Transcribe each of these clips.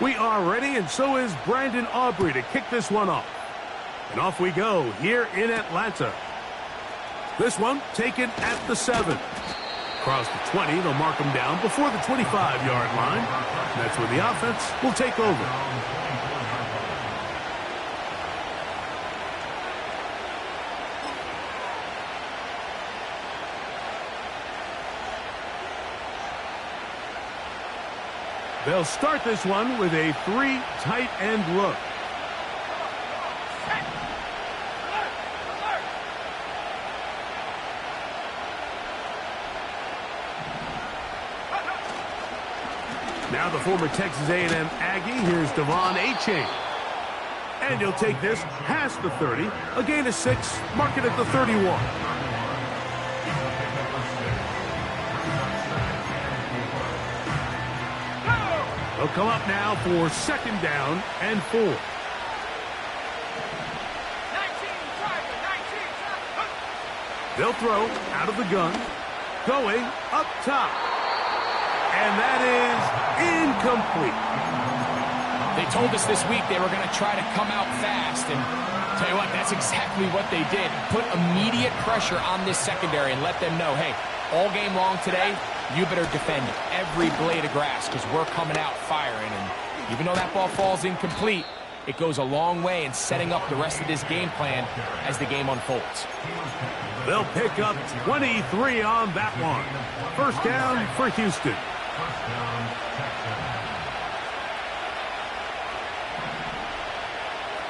We are ready, and so is Brandon Aubrey to kick this one off. And off we go here in Atlanta. This one taken at the 7. Across the 20, they'll mark them down before the 25-yard line. And that's where the offense will take over. They'll start this one with a 3 tight end look. Now the former Texas A&M Aggie, here's Devon Achane. And he'll take this past the 30, a gain of 6, mark it at the 31. They'll come up now for 2nd down and 4. 19, They'll throw out of the gun, going up top. And that is incomplete. They told us this week they were going to try to come out fast, and tell you what, that's exactly what they did. Put immediate pressure on this secondary and let them know, hey, all game long today, you better defend every blade of grass because we're coming out firing. And even though that ball falls incomplete, it goes a long way in setting up the rest of this game plan as the game unfolds. They'll pick up 23 on that one. 1st down for Houston.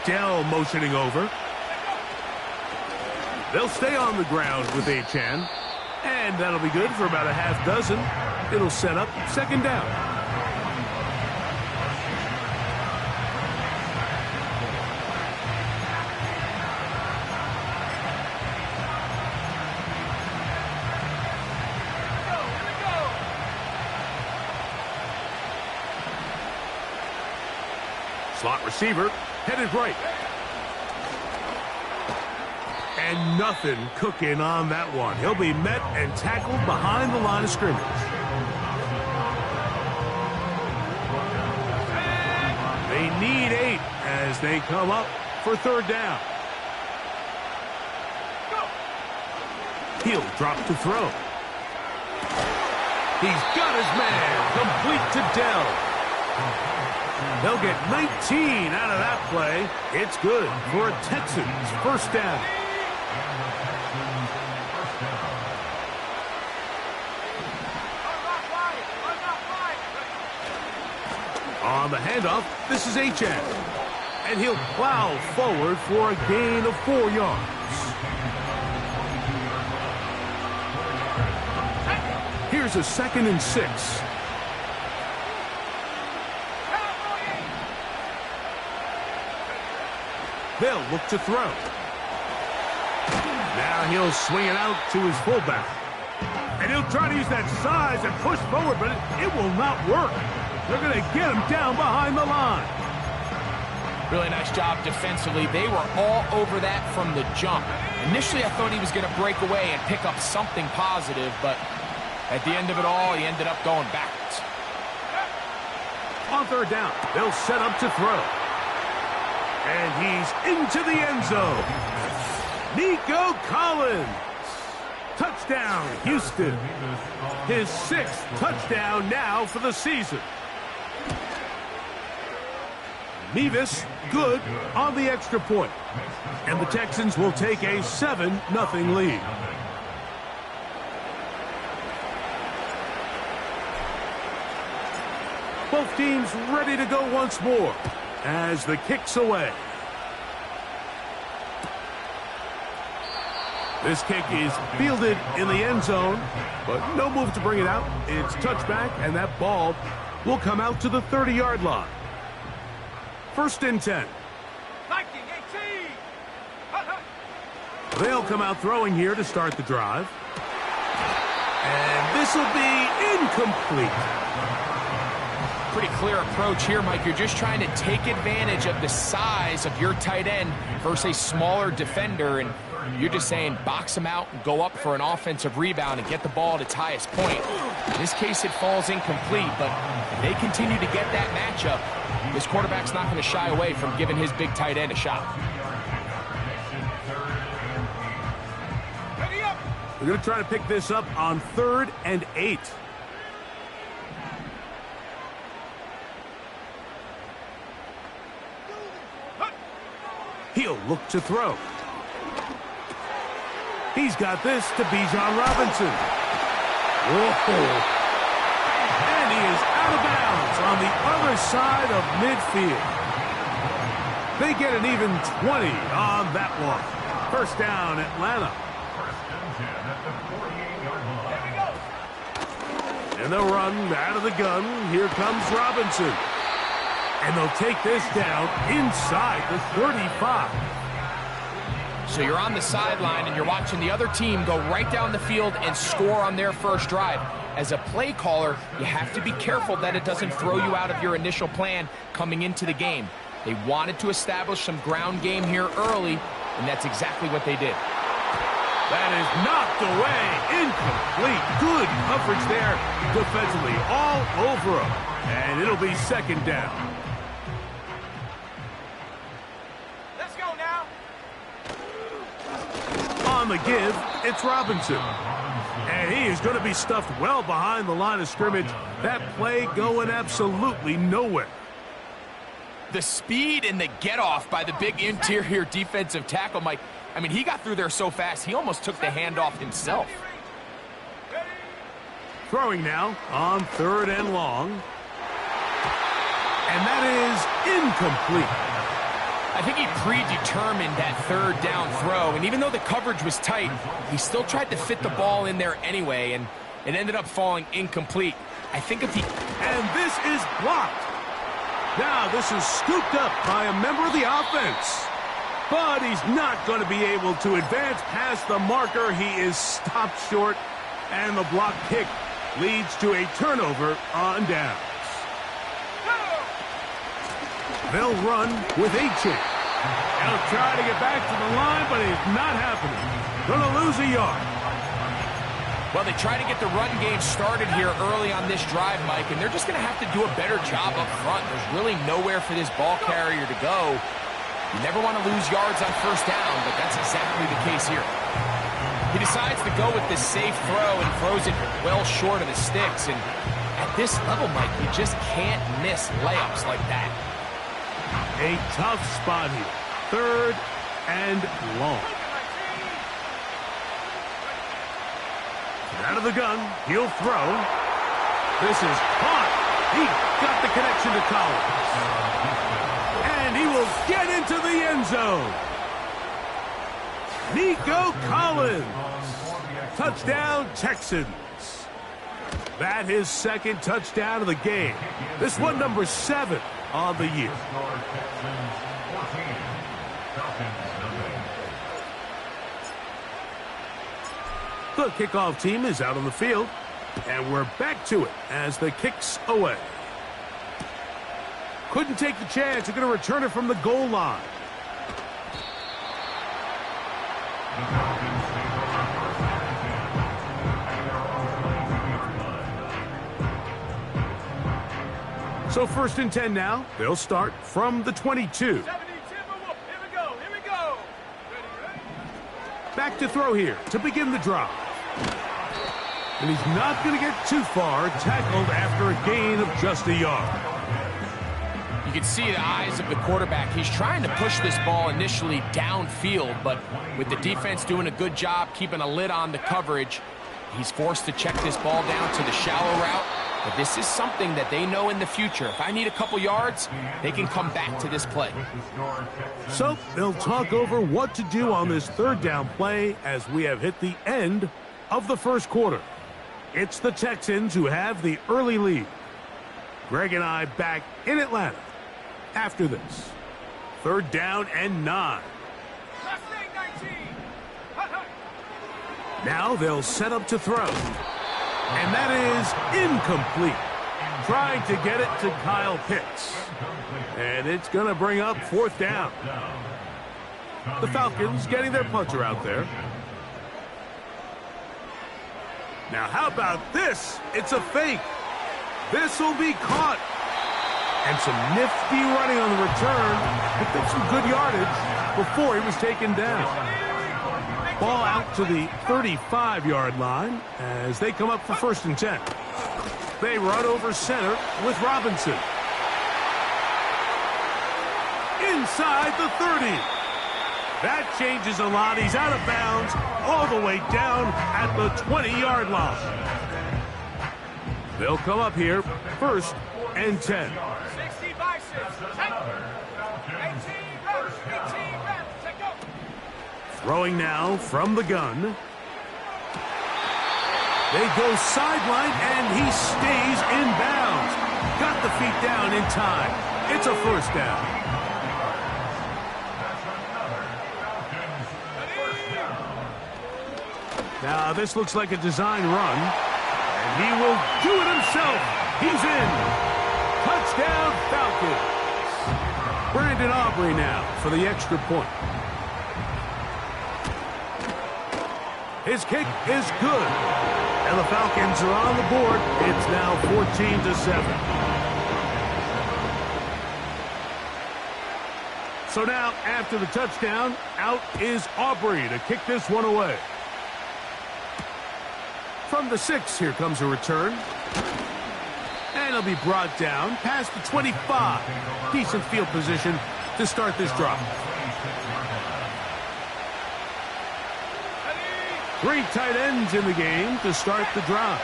Dell motioning over. They'll stay on the ground with Achane. And that'll be good for about a half dozen. It'll set up 2nd down. Slot receiver headed right. And nothing cooking on that one. He'll be met and tackled behind the line of scrimmage. They need 8 as they come up for 3rd down. He'll drop to throw. He's got his man. Complete to Dell. They'll get 19 out of that play. It's good for a Texans 1st down. On the handoff, this is Achane. And he'll plow forward for a gain of 4 yards. Here's a 2nd and 6. They'll look to throw. Now he'll swing it out to his fullback. And he'll try to use that size and push forward, but it will not work. They're going to get him down behind the line. Really nice job defensively. They were all over that from the jump. Initially, I thought he was going to break away and pick up something positive, but at the end of it all, he ended up going backwards. On 3rd down, they'll set up to throw. And he's into the end zone. Nico Collins. Touchdown, Houston. His 6th touchdown now for the season. Mevis good on the extra point. And the Texans will take a 7-0 lead. Both teams ready to go once more as the kick's away. This kick is fielded in the end zone, but no move to bring it out. It's touchback, and that ball will come out to the 30-yard line. 1st and 10. 19-18. They'll come out throwing here to start the drive. And this will be incomplete. pretty clear approach here, Mike. You're just trying to take advantage of the size of your tight end versus a smaller defender, and you're just saying box him out and go up for an offensive rebound and get the ball at its highest point. In this case, it falls incomplete, but if they continue to get that matchup, this quarterback's not going to shy away from giving his big tight end a shot. We're going to try to pick this up on 3rd and 8. He'll look to throw. He's got this to Bijan Robinson. Whoa. And he is out of bounds on the other side of midfield. They get an even 20 on that one. First down, Atlanta. And they'll run out of the gun. Here comes Robinson. And they'll take this down inside the 35. So you're on the sideline and you're watching the other team go right down the field and score on their first drive. As a play caller, you have to be careful that it doesn't throw you out of your initial plan coming into the game. They wanted to establish some ground game here early, and that's exactly what they did. That is knocked away. Incomplete. Good coverage there defensively all over him. And it'll be second down. Let's go now. On the give, it's Robinson. And he is going to be stuffed well behind the line of scrimmage. That play going absolutely nowhere. The speed and the get-off by the big interior defensive tackle, Mike. I mean, he got through there so fast, he almost took the handoff himself. Throwing now on 3rd and long. And that is incomplete. I think he predetermined that 3rd down throw, and even though the coverage was tight, he still tried to fit the ball in there anyway, and it ended up falling incomplete. I think if he... And this is blocked. Now this is scooped up by a member of the offense. But he's not going to be able to advance past the marker. He is stopped short, and the block kick leads to a turnover on downs. They'll run with H-Chain. He'll try to get back to the line, but it's not happening. Going to lose a yard. Well, they try to get the run game started here early on this drive, Mike, and they're just going to have to do a better job up front. There's really nowhere for this ball carrier to go. You never want to lose yards on first down, but that's exactly the case here. He decides to go with this safe throw and throws it well short of the sticks. And at this level, Mike, you just can't miss layups like that. A tough spot here. 3rd and long. Out of the gun, he'll throw. This is caught. He got the connection to Collins. And he will get into the end zone. Nico Collins. Touchdown, Texans. That his 2nd touchdown of the game. This one number 7 on the year. The kickoff team is out on the field, and we're back to it as the kick's away. Couldn't take the chance. They're going to return it from the goal line. So 1st and 10 now. They'll start from the 22. Back to throw here to begin the drive. And he's not going to get too far, tackled after a gain of just a yard. You can see the eyes of the quarterback. He's trying to push this ball initially downfield, but with the defense doing a good job keeping a lid on the coverage, he's forced to check this ball down to the shallow route. But this is something that they know in the future. If I need a couple yards, they can come back to this play. So they'll talk over what to do on this 3rd down play as we have hit the end of the first quarter. It's the Texans who have the early lead. Greg and I back in Atlanta after this. 3rd down and 9. Now they'll set up to throw. And that is incomplete. trying to get it to Kyle Pitts. And it's going to bring up 4th down. The Falcons getting their punter out there. Now, how about this? It's a fake. This will be caught. And some nifty running on the return. Picked up some good yardage before he was taken down. Ball out to the 35-yard line as they come up for 1st and 10. They run over center with Robinson. Inside the 30. That changes a lot. He's out of bounds all the way down at the 20-yard line. They'll come up here 1st and 10. 60 by 6. 18 reps. 18 reps. Take go. Throwing now from the gun. They go sideline, and he stays in bounds. Got the feet down in time. It's a 1st down. Now, this looks like a design run, and he will do it himself. He's in. Touchdown, Falcons. Brandon Aubrey now for the extra point. His kick is good, and the Falcons are on the board. It's now 14-7. So now, after the touchdown, out is Aubrey to kick this one away. From the 6, here comes a return. And he'll be brought down past the 25. Decent field position to start this drive. 3 tight ends in the game to start the drive.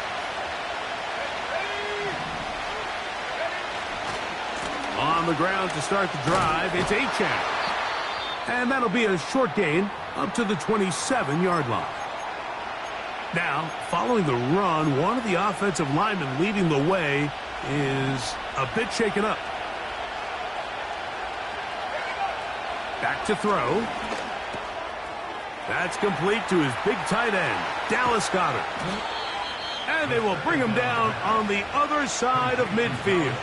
On the ground to start the drive, it's Achane. And that'll be a short gain up to the 27-yard line. Now, following the run, one of the offensive linemen leading the way is a bit shaken up. Back to throw. That's complete to his big tight end, Dallas Goedert. And they will bring him down on the other side of midfield.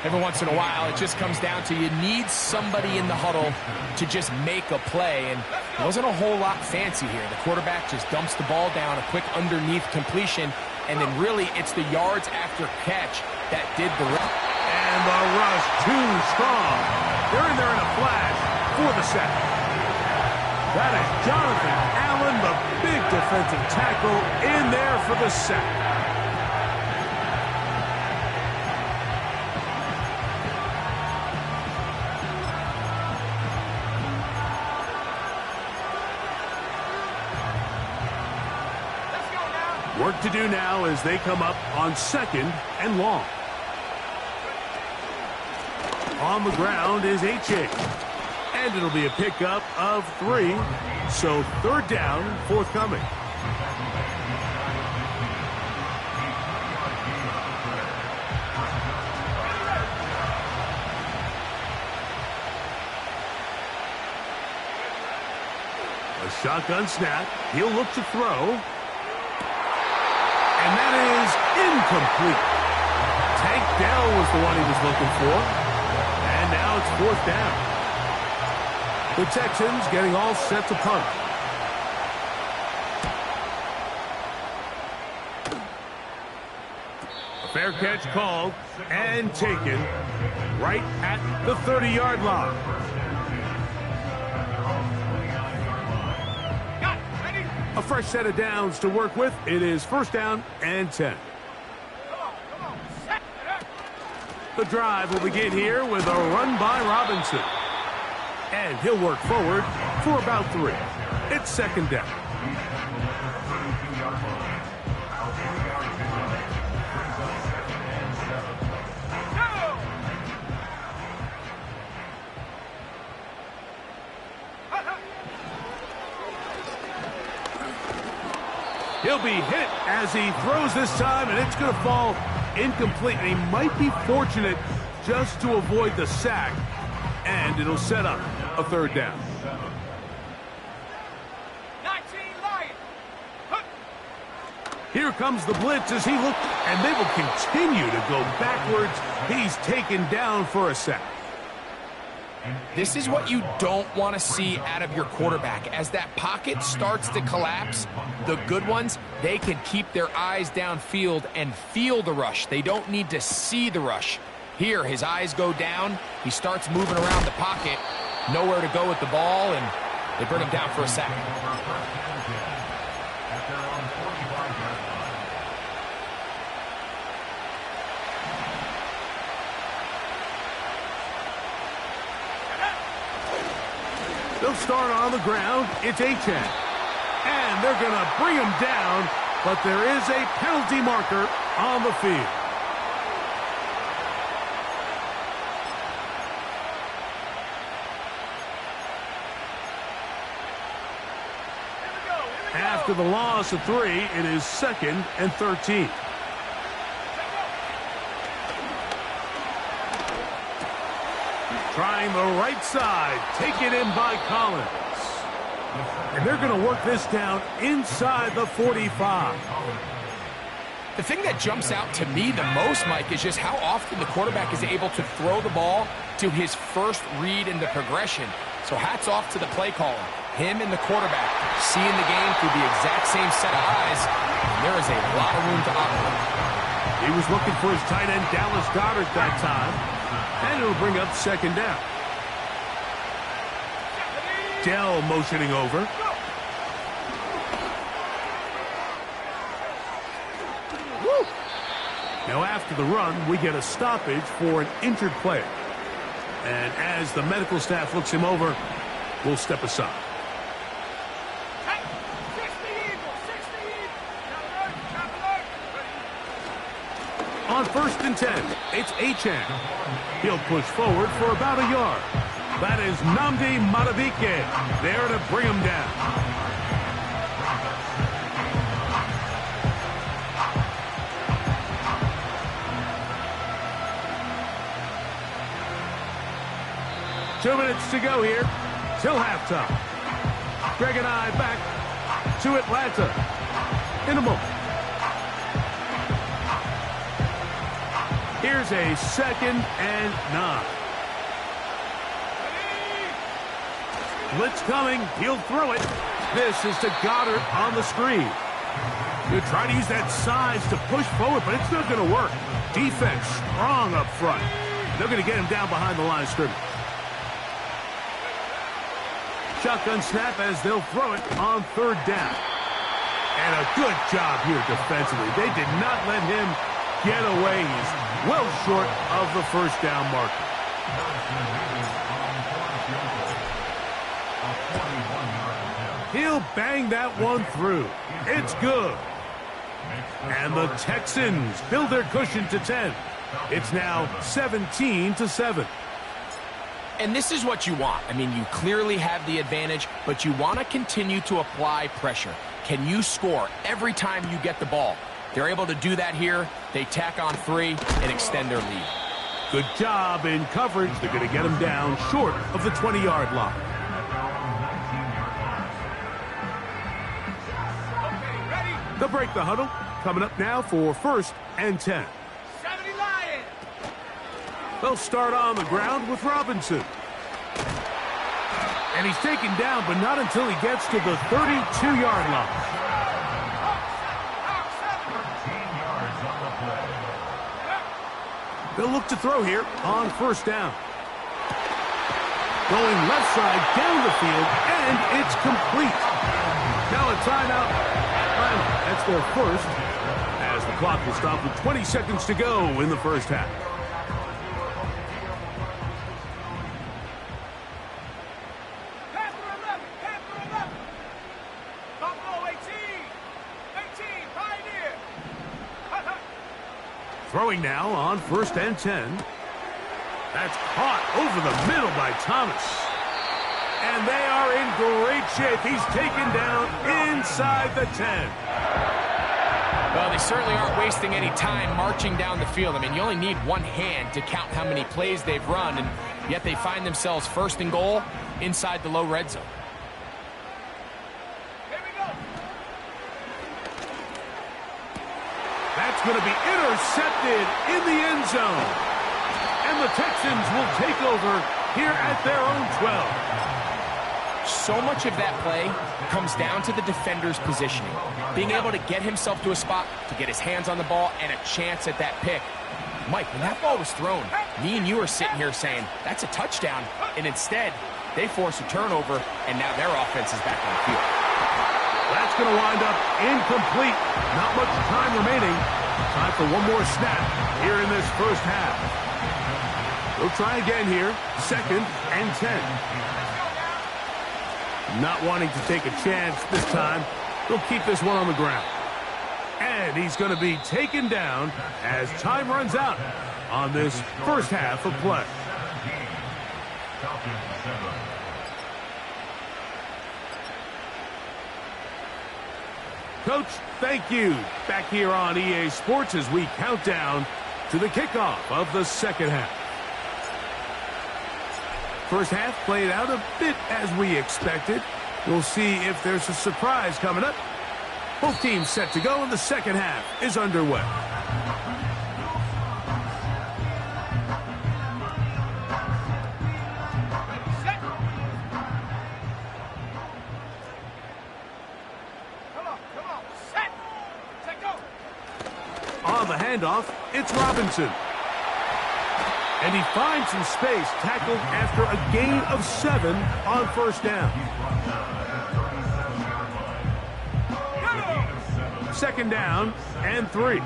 Every once in a while, it just comes down to you need somebody in the huddle to just make a play, and it wasn't a whole lot fancy here. The quarterback just dumps the ball down, a quick underneath completion, and then really it's the yards after catch that did the rest. And the rush too strong. They're in there in a flash for the sack. That is Jonathan Allen, the big defensive tackle, in there for the sack. Work to do now as they come up on 2nd and long. On the ground is Achane. And it'll be a pickup of 3. So 3rd down forthcoming. A shotgun snap. He'll look to throw. And that is incomplete. Tank Dell was the one he was looking for. And now it's 4th down. The Texans getting all set to punt. A fair catch called and taken right at the 30-yard line. A fresh set of downs to work with. It is 1st down and 10. The drive will begin here with a run by Robinson. And he'll work forward for about 3. It's 2nd down. He'll be hit as he throws this time, and it's going to fall incomplete. And he might be fortunate just to avoid the sack, and it'll set up a 3rd down. 19 Lions. Here comes the blitz as he looks, and they will continue to go backwards. He's taken down for a sack. This is what you don't want to see out of your quarterback. As that pocket starts to collapse, the good ones, they can keep their eyes downfield and feel the rush. They don't need to see the rush. Here, his eyes go down. He starts moving around the pocket. Nowhere to go with the ball, and they bring him down for a sack. They'll start on the ground. It's Achane. And they're going to bring him down, but there is a penalty marker on the field. After the loss of 3, it is 2nd and 13. Trying the right side, taken in by Collins. And they're going to work this down inside the 45. The thing that jumps out to me the most, Mike, is just how often the quarterback is able to throw the ball to his first read in the progression. So hats off to the play caller. Him and the quarterback seeing the game through the exact same set of eyes, and there is a lot of room to operate. He was looking for his tight end, Dallas Goedert, that time. And it'll bring up 2nd down. Dell motioning over. Woo! Now after the run, we get a stoppage for an injured player. And as the medical staff looks him over, we'll step aside. On 1st and 10, it's Achane. He'll push forward for about a yard. That is Nnamdi Madubuike there to bring him down. Two minutes to go here till halftime. Greg and I back to Atlanta in a moment. Here's a 2nd and 9. Blitz coming. He'll throw it. This is to Goedert on the screen. He'll try to use that size to push forward, but it's not going to work. Defense strong up front. They're going to get him down behind the line of scrimmage. Shotgun snap as they'll throw it on 3rd down. And a good job here defensively. They did not let him get away. He's well short of the 1st down marker. He'll bang that one through. It's good. And the Texans build their cushion to 10. It's now 17-7. And this is what you want. I mean, you clearly have the advantage, but you want to continue to apply pressure. Can you score every time you get the ball? They're able to do that here. They tack on 3 and extend their lead. Good job in coverage. They're going to get him down short of the 20-yard line. They'll break the huddle. Coming up now for 1st and 10. 70 Lions. They'll start on the ground with Robinson. And he's taken down, but not until he gets to the 32-yard line. They'll look to throw here on 1st down. Going left side down the field, and it's complete. Now a timeout. That's their 1st, as the clock will stop with 20 seconds to go in the 1st half. Throwing now on 1st and 10. That's caught over the middle by Thomas. And they are in great shape. He's taken down inside the 10. Well, they certainly aren't wasting any time marching down the field. I mean, you only need one hand to count how many plays they've run, and yet they find themselves 1st and goal inside the low red zone. It's going to be intercepted in the end zone. And the Texans will take over here at their own 12. So much of that play comes down to the defender's positioning. Being able to get himself to a spot, to get his hands on the ball, and a chance at that pick. Mike, when that ball was thrown, me and you are sitting here saying, that's a touchdown. And instead, they force a turnover, and now their offense is back on the field. That's going to wind up incomplete. Not much time remaining. Time for one more snap here in this first half. We'll try again here. 2nd and 10. Not wanting to take a chance this time. He'll keep this one on the ground. And he's going to be taken down as time runs out on this first half of play. Coach, thank you. Back here on EA Sports as we count down to the kickoff of the second half. First half played out a bit as we expected. We'll see if there's a surprise coming up. Both teams set to go, and the second half is underway. On the handoff, it's Robinson. And he finds some space, tackled after a gain of 7 on first down. Second down and 3.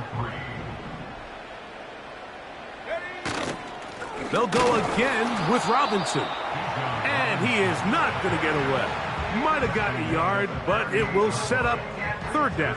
They'll go again with Robinson. And he is not going to get away. Might have gotten a yard, but it will set up third down.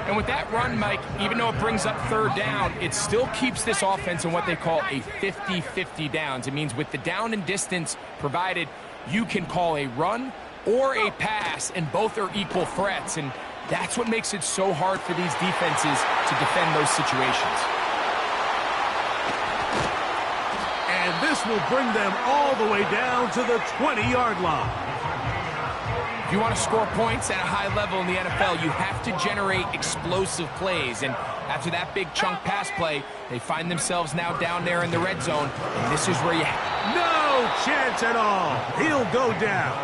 And with that run, Mike, even though it brings up third down, it still keeps this offense in what they call a 50-50 downs. It means with the down and distance provided, you can call a run or a pass, and both are equal threats. And that's what makes it so hard for these defenses to defend those situations. And this will bring them all the way down to the 20-yard line. If you want to score points at a high level in the NFL, you have to generate explosive plays. And after that big chunk pass play, they find themselves now down there in the red zone. And this is where you... No chance at all. He'll go down.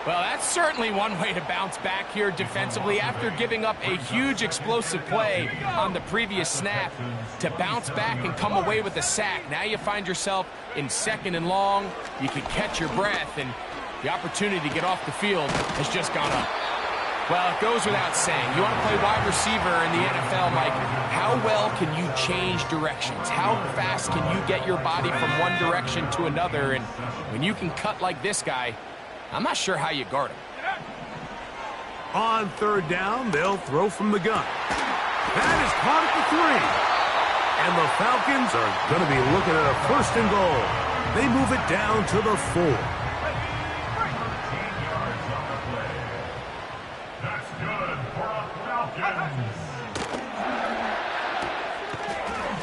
Well, that's certainly one way to bounce back here defensively. After giving up a huge explosive play on the previous snap, to bounce back and come away with a sack. Now you find yourself in 2nd and long. You can catch your breath, and the opportunity to get off the field has just gone up. Well, it goes without saying. You want to play wide receiver in the NFL, Mike. How well can you change directions? How fast can you get your body from one direction to another? And when you can cut like this guy, I'm not sure how you guard him. On third down, they'll throw from the gun. That is caught at the 3. And the Falcons are going to be looking at a 1st and goal. They move it down to the 4.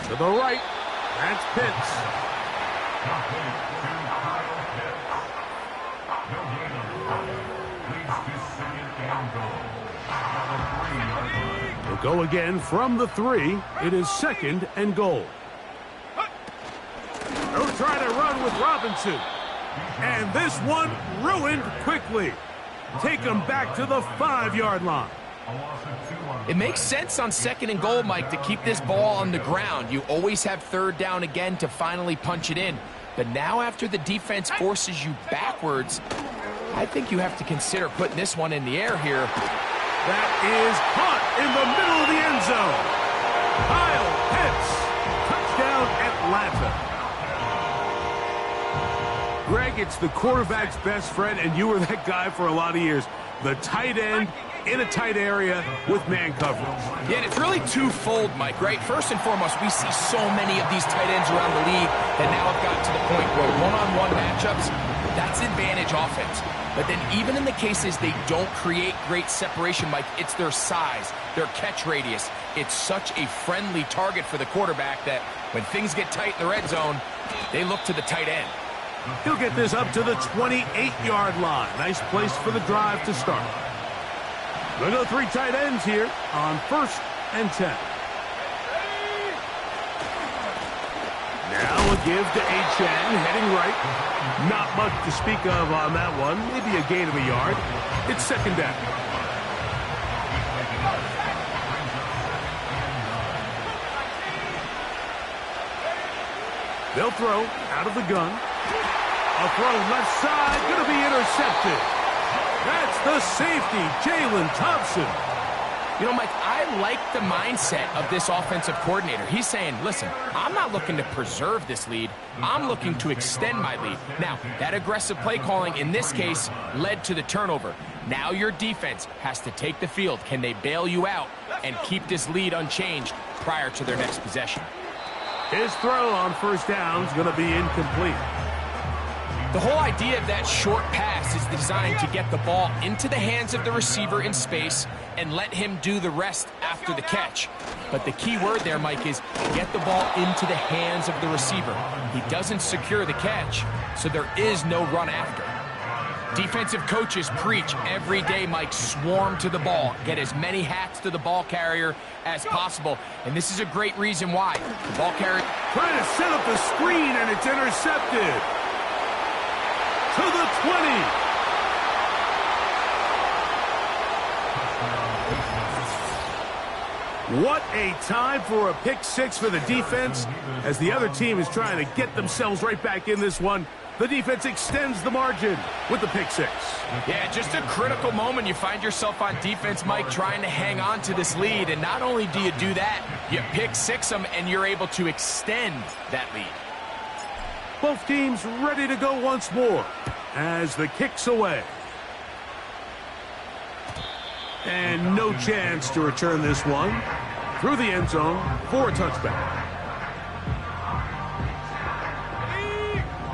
To the right, that's Pitts. They'll go again from the 3. It is 2nd and goal. They'll try to run with Robinson. And this one ruined quickly. Take them back to the 5-yard line. It makes sense on 2nd and goal, Mike, to keep this ball on the ground. You always have third down again to finally punch it in. But now after the defense forces you backwards, I think you have to consider putting this one in the air here. That is caught in the middle of the end zone. Kyle Pitts, touchdown Atlanta. Greg, it's the quarterback's best friend, and you were that guy for a lot of years. The tight end in a tight area with man coverage. Yeah, and it's really twofold, Mike, right? First and foremost, we see so many of these tight ends around the league that now have gotten to the point where one-on-one matchups, that's advantage offense. But then even in the cases they don't create great separation, Mike, it's their size, their catch radius. It's such a friendly target for the quarterback that when things get tight in the red zone, they look to the tight end. He'll get this up to the 28-yard line. Nice place for the drive to start. They'll go 3 tight ends here on 1st and 10. Now a give to H.N. heading right. Not much to speak of on that one. Maybe a gain of a yard. It's second down. They'll throw out of the gun. A throw left side, going to be intercepted. That's the safety, Jalen Thompson. You know, Mike, I like the mindset of this offensive coordinator. He's saying, listen, I'm not looking to preserve this lead. I'm looking to extend my lead. Now, that aggressive play calling in this case led to the turnover. Now your defense has to take the field. Can they bail you out and keep this lead unchanged prior to their next possession? His throw on first down is going to be incomplete. The whole idea of that short pass is designed to get the ball into the hands of the receiver in space and let him do the rest after the catch. But the key word there, Mike, is get the ball into the hands of the receiver. He doesn't secure the catch, so there is no run after. Defensive coaches preach every day, Mike, swarm to the ball. Get as many hats to the ball carrier as possible. And this is a great reason why. The ball carrier trying to set up the screen, and it's intercepted. To the 20. What a time for a pick six for the defense as the other team is trying to get themselves right back in this one. The defense extends the margin with the pick six. Yeah, just a critical moment. You find yourself on defense, Mike, trying to hang on to this lead. And not only do you do that, you pick six them and you're able to extend that lead. Both teams ready to go once more as the kick's away. And no chance to return this one through the end zone for a touchback.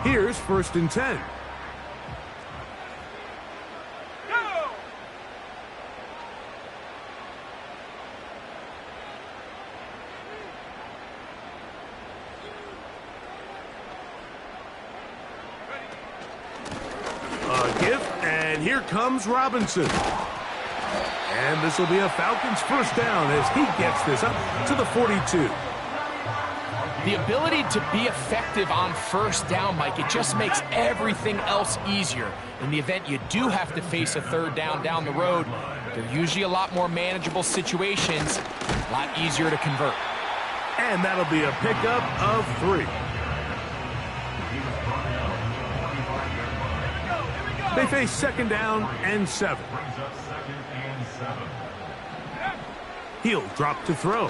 Here's first and 10. And here comes Robinson. And this will be a Falcons first down as he gets this up to the 42. The ability to be effective on first down, Mike, it just makes everything else easier. In the event you do have to face a third down the road, they're usually a lot more manageable situations, a lot easier to convert. And that'll be a pickup of 3. They face second down and 7. He'll drop to throw.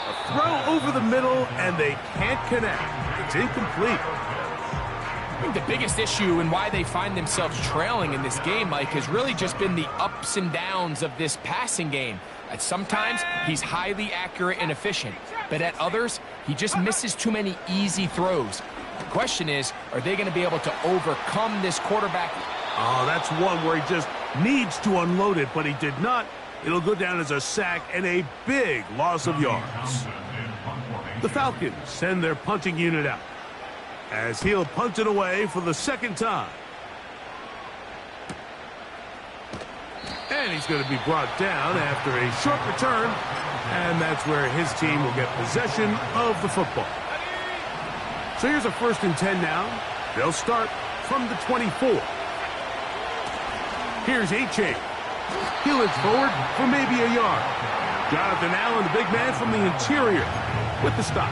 A throw over the middle, and they can't connect. It's incomplete. I think the biggest issue and why they find themselves trailing in this game, Mike, has really just been the ups and downs of this passing game. At sometimes, he's highly accurate and efficient, but at others, he just misses too many easy throws. The question is, are they going to be able to overcome this quarterback? Oh, that's one where he just needs to unload it, but he did not. It'll go down as a sack and a big loss of yards. The Falcons send their punting unit out as he'll punt it away for the second time. And he's going to be brought down after a short return, and that's where his team will get possession of the football. So here's a first and 10 now. They'll start from the 24. Here's H.A. He looks forward for maybe a yard. Jonathan Allen, the big man from the interior, with the stop.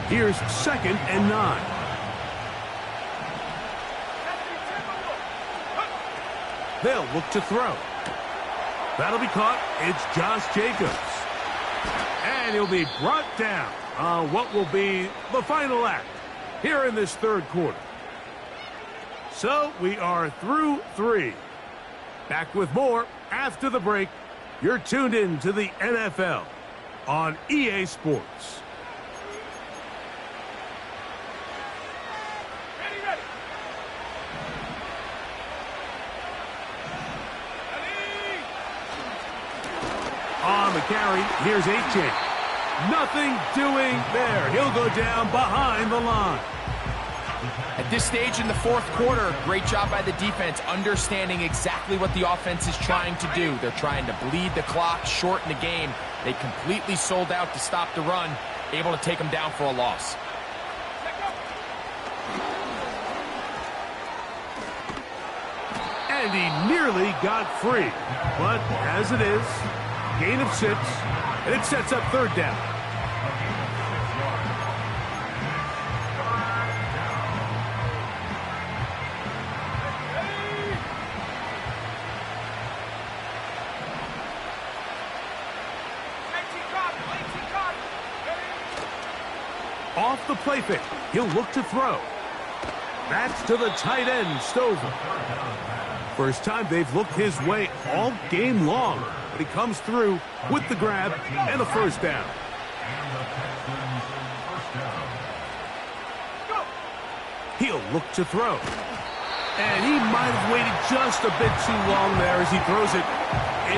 Here's second and 9. They'll look to throw. That'll be caught. It's Josh Jacobs. And he'll be brought down on what will be the final act here in this third quarter. So we are through 3. Back with more after the break. You're tuned in to the NFL on EA Sports. On the carry, here's H.A. Nothing doing there. He'll go down behind the line. At this stage in the fourth quarter, great job by the defense, understanding exactly what the offense is trying to do. They're trying to bleed the clock, shorten the game. They completely sold out to stop the run, able to take them down for a loss. And he nearly got free. But as it is, gain of 6, and it sets up third down. Off the play fake, he'll look to throw. That's to the tight end, Stover. First time they've looked his way all game long, but he comes through with the grab and a first down. He'll look to throw. And he might have waited just a bit too long there as he throws it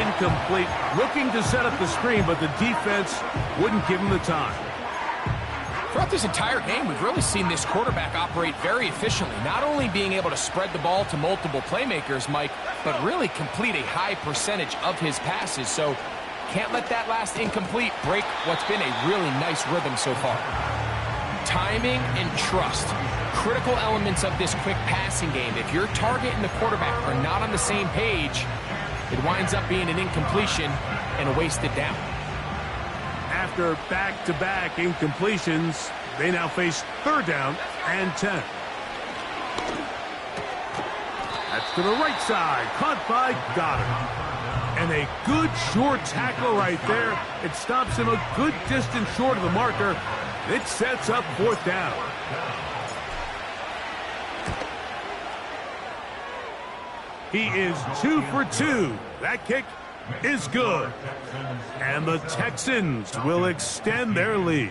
incomplete. Looking to set up the screen, but the defense wouldn't give him the time. Throughout this entire game, we've really seen this quarterback operate very efficiently, not only being able to spread the ball to multiple playmakers, Mike, but really complete a high percentage of his passes. So can't let that last incomplete break what's been a really nice rhythm so far. Timing and trust, critical elements of this quick passing game. If your target and the quarterback are not on the same page, it winds up being an incompletion and a wasted down. After back-to-back incompletions, they now face third down and 10. That's to the right side, caught by Goddard. And a good short tackle right there. It stops him a good distance short of the marker. It sets up fourth down. He is 2 for 2. That kick is good. And the Texans will extend their lead.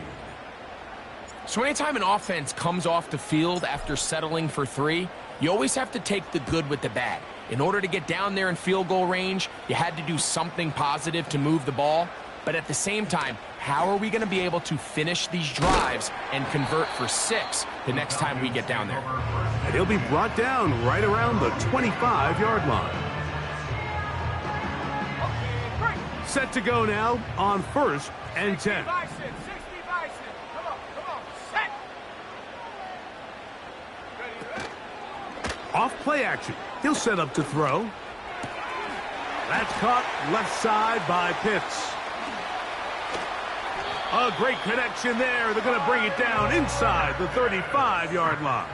So anytime an offense comes off the field after settling for 3, you always have to take the good with the bad. In order to get down there in field goal range, you had to do something positive to move the ball. But at the same time, how are we going to be able to finish these drives and convert for 6 the next time we get down there? And he'll be brought down right around the 25-yard line. Set to go now on first and 10. Off play action. He'll set up to throw. That's caught left side by Pitts. A great connection there. They're going to bring it down inside the 35-yard line.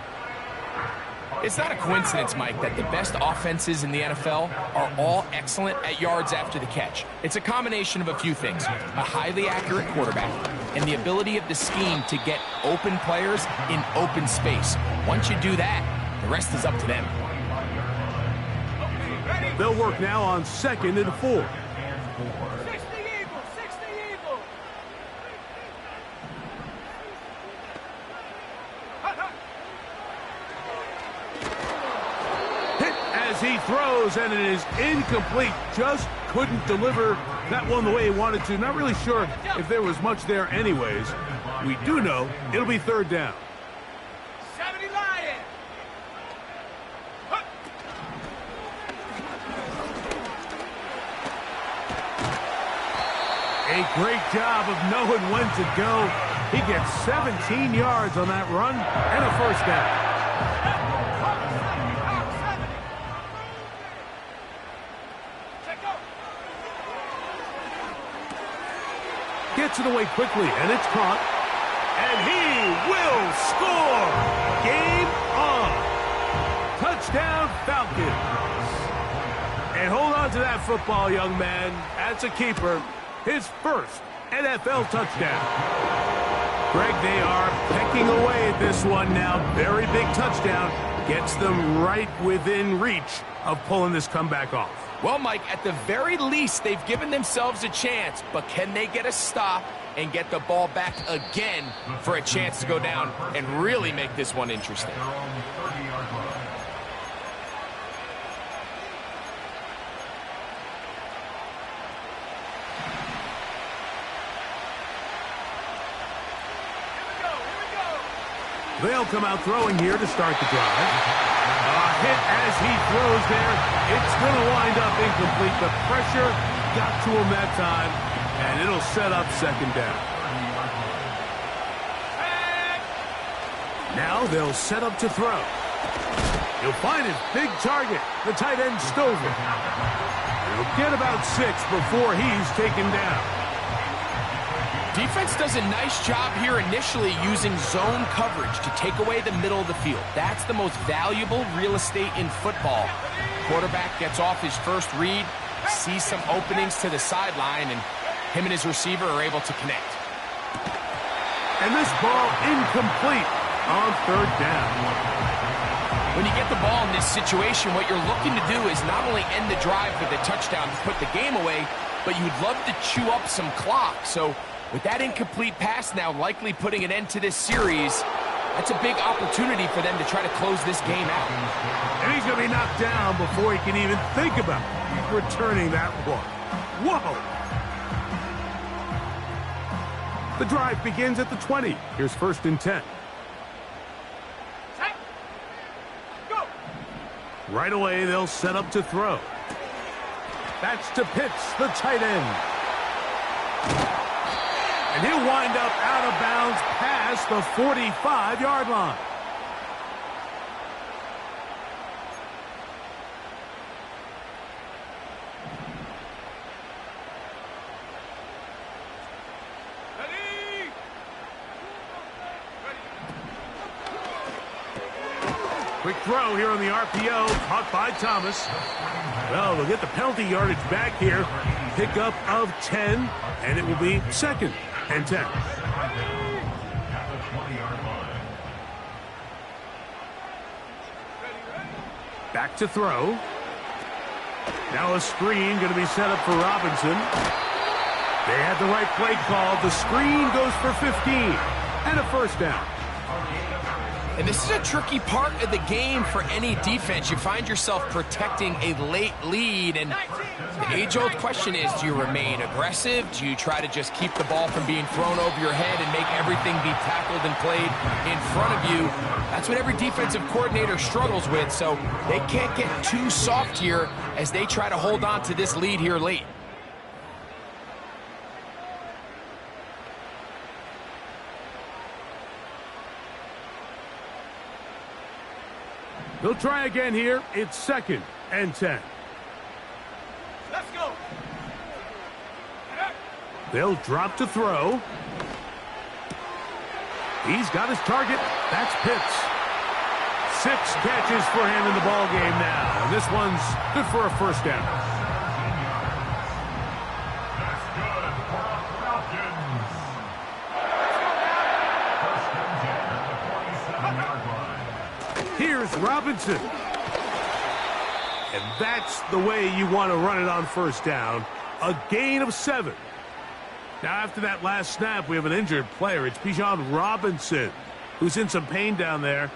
It's not a coincidence, Mike, that the best offenses in the NFL are all excellent at yards after the catch. It's a combination of a few things. A highly accurate quarterback and the ability of the scheme to get open players in open space. Once you do that, the rest is up to them. They'll work now on 2nd and 4. He throws, and it is incomplete. Just couldn't deliver that one the way he wanted to. Not really sure if there was much there anyways. We do know it'll be third down. 70 Lions. A great job of knowing when to go. He gets 17 yards on that run and a first down. Gets it away quickly, and it's caught. And he will score! Game on! Touchdown, Falcons! And hold on to that football, young man. That's a keeper. His first NFL touchdown. Greg, they are pecking away at this one now. Very big touchdown. Gets them right within reach of pulling this comeback off. Well, Mike, at the very least, they've given themselves a chance, but can they get a stop and get the ball back again for a chance to go down and really make this one interesting? They'll come out throwing here to start the drive. A hit as he throws there. It's going to wind up incomplete. The pressure got to him that time, and it'll set up second down. Now they'll set up to throw. He'll find his big target, the tight end Stover. He'll get about 6 before he's taken down. Defense does a nice job here initially using zone coverage to take away the middle of the field. That's the most valuable real estate in football. Quarterback gets off his first read, sees some openings to the sideline, and him and his receiver are able to connect. And this ball incomplete on third down. When you get the ball in this situation, what you're looking to do is not only end the drive with a touchdown to put the game away, but you'd love to chew up some clock. So with that incomplete pass now likely putting an end to this series, that's a big opportunity for them to try to close this game out. And he's going to be knocked down before he can even think about returning that one. Whoa! The drive begins at the 20. Here's 1st and 10. Right away, they'll set up to throw. That's to Pitts, the tight end. And he'll wind up out of bounds past the 45-yard line. Quick throw here on the RPO, caught by Thomas. Well, they'll get the penalty yardage back here. Pickup of 10, and it will be 2nd and 10. Back to throw. Now a screen going to be set up for Robinson. They had the right play call. The screen goes for 15 and a 1st down. And this is a tricky part of the game for any defense. You find yourself protecting a late lead, and the age-old question is, do you remain aggressive? Do you try to just keep the ball from being thrown over your head and make everything be tackled and played in front of you? That's what every defensive coordinator struggles with, so they can't get too soft here as they try to hold on to this lead here late. They'll try again here. It's 2nd and 10. Let's go. They'll drop to throw. He's got his target. That's Pitts. 6 catches for him in the ball game now. And this one's good for a 1st down. Here's Robinson. And that's the way you want to run it on 1st down. A gain of 7. Now, after that last snap, we have an injured player. It's Bijan Robinson, who's in some pain down there.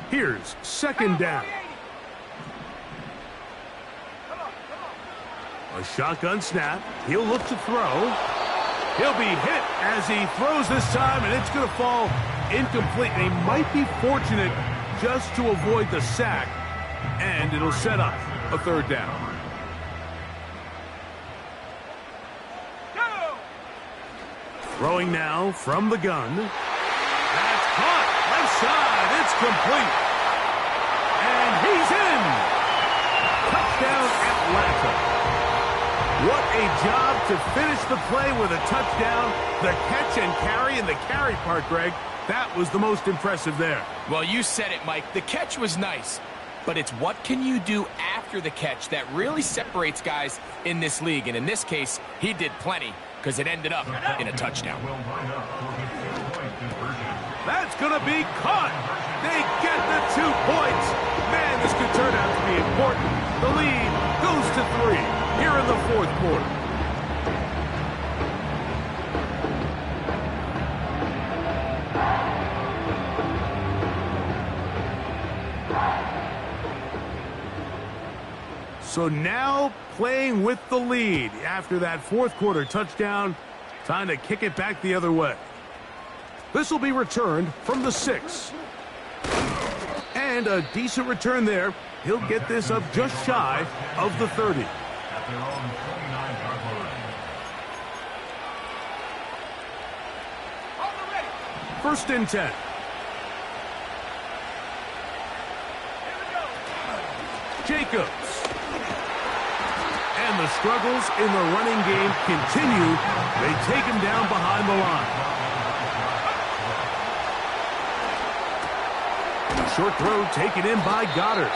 Here's 2nd down. A shotgun snap. He'll look to throw. He'll be hit as he throws this time, and it's going to fall incomplete. They might be fortunate just to avoid the sack, and it'll set up a 3rd down. Throwing now from the gun. That's caught. Left side. It's complete. And he's in. Touchdown, Atlanta. What a job to finish the play with a touchdown. The catch and carry, and the carry part, Greg, that was the most impressive there. Well, you said it, Mike. The catch was nice, but it's what can you do after the catch that really separates guys in this league. And in this case, he did plenty because it ended up in a touchdown. That's going to be caught. They get the 2 points. Man, this could turn out to be important. The lead goes to 3 here in the 4th quarter. So now playing with the lead after that 4th quarter touchdown, time to kick it back the other way. This will be returned from the 6. And a decent return there. He'll get this up just shy of the 30. First and 10. Jacobs. And the struggles in the running game continue. They take him down behind the line. Short throw taken in by Goddard.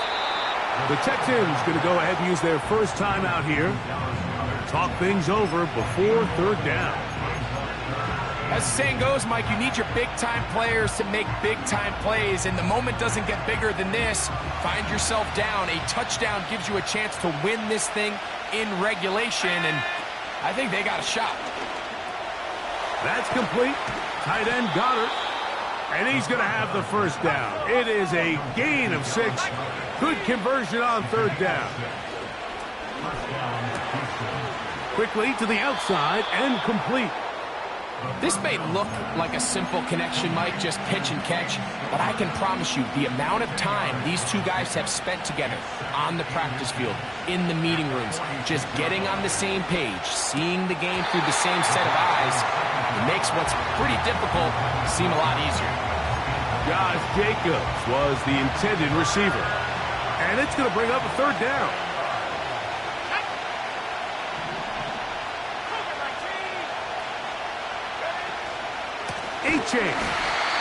The Texans going to go ahead and use their first time out here. Talk things over before third down. As the saying goes, Mike, you need your big-time players to make big-time plays, and the moment doesn't get bigger than this. Find yourself down. A touchdown gives you a chance to win this thing in regulation, and I think they got a shot. That's complete. Tight end Goddard. And he's going to have the first down. It is a gain of 6. Good conversion on third down. Quickly to the outside and complete. This may look like a simple connection, Mike, just pitch and catch, but I can promise you the amount of time these two guys have spent together on the practice field, in the meeting rooms, just getting on the same page, seeing the game through the same set of eyes, it makes what's pretty difficult seem a lot easier. Josh Jacobs was the intended receiver. And it's going to bring up a third down. A-chain.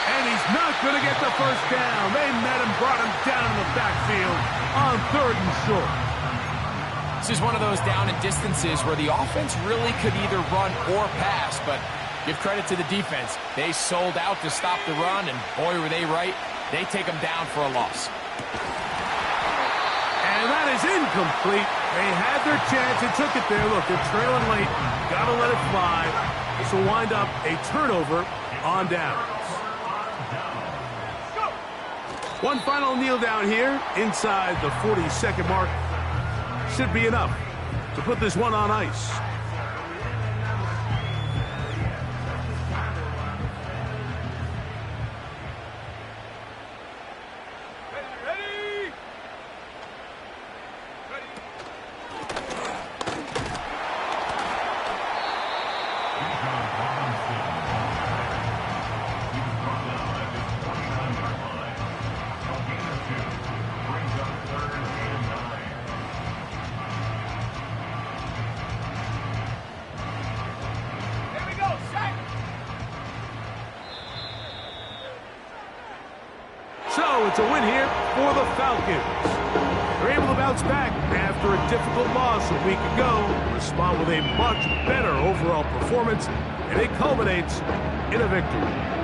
And he's not going to get the first down. They met him, brought him down in the backfield on third and short. This is one of those down and distances where the offense really could either run or pass, but give credit to the defense. They sold out to stop the run, and boy, were they right. They take them down for a loss. And that is incomplete. They had their chance and took it there. Look, they're trailing late. Got to let it fly. This will wind up a turnover on downs. One final kneel down here inside the 40-second mark. Should be enough to put this one on ice. So it's a win here for the Falcons. They're able to bounce back after a difficult loss a week ago, respond with a much better overall performance, and it culminates in a victory.